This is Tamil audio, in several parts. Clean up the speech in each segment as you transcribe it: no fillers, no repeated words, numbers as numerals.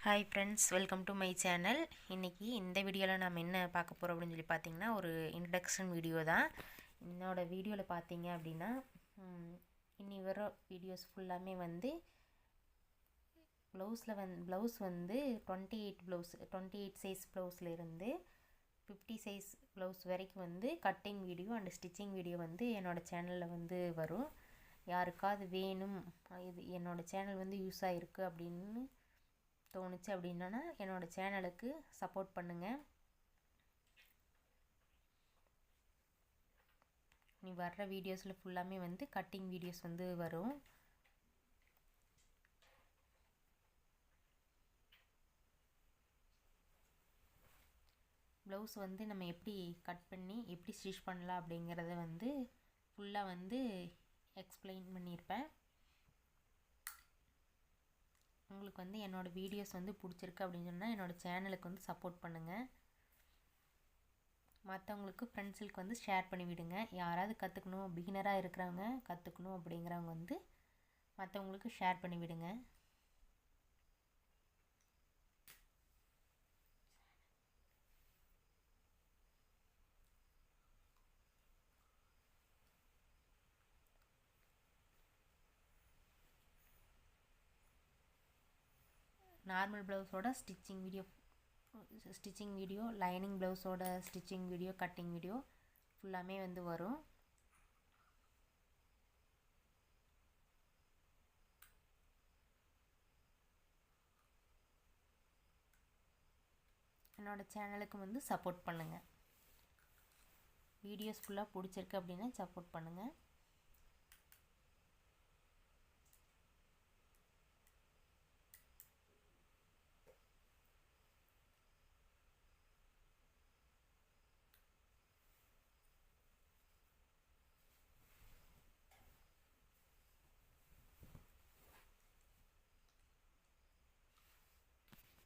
Hi friends, welcome to my channel. இன்னைக்கு இந்த வீடியோவில் நாம் என்ன பார்க்க போகிறோம் அப்படின்னு சொல்லி பார்த்தீங்கன்னா ஒரு இன்ட்ரடக்ஷன் வீடியோ தான். என்னோட வீடியோவில் பார்த்தீங்க அப்படின்னா இனி வர வீடியோஸ் ஃபுல்லாமே வந்து ப்ளவுஸ் வந்து 28 சைஸ் ப்ளவுஸில் இருந்து 50 சைஸ் ப்ளவுஸ் வரைக்கும் வந்து cutting video and stitching video வந்து என்னோடய சேனலில் வந்து வரும். யாருக்காவது வேணும், இது என்னோடய சேனல் வந்து யூஸ் ஆகிருக்கு அப்படின்னு தோணுச்சு அப்படின்னா என்னோடய சேனலுக்கு சப்போர்ட் பண்ணுங்கள். நீ வர்ற வீடியோஸில் ஃபுல்லாமே வந்து கட்டிங் வீடியோஸ் வந்து வரும். ப்ளவுஸ் வந்து நம்ம எப்படி கட் பண்ணி எப்படி ஸ்டிச் பண்ணலாம் அப்படிங்கிறத வந்து ஃபுல்லாக வந்து எக்ஸ்பிளைன் பண்ணியிருப்பேன். உங்களுக்கு வந்து என்னோடய வீடியோஸ் வந்து பிடிச்சிருக்கு அப்படின்னு சொன்னால் என்னோடய சேனலுக்கு வந்து சப்போர்ட் பண்ணுங்கள். மற்றவங்களுக்கு ஃப்ரெண்ட்ஸுக்கு வந்து ஷேர் பண்ணிவிடுங்க. யாராவது கற்றுக்கணும், பிகினராக இருக்கிறவங்க கற்றுக்கணும் அப்படிங்கிறவங்க வந்து மற்றவங்களுக்கு ஷேர் பண்ணிவிடுங்க. நார்மல் ப்ளவுஸோட ஸ்டிச்சிங் வீடியோ, லைனிங் ப்ளவுஸோட ஸ்டிச்சிங் வீடியோ, கட்டிங் வீடியோ ஃபுல்லாமே வந்து வரும். என்னோடய சேனலுக்கு வந்து சப்போர்ட் பண்ணுங்கள். வீடியோஸ் ஃபுல்லாக பிடிச்சிருக்கு அப்படின்னா சப்போர்ட் பண்ணுங்கள்.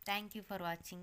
Thank you for watching.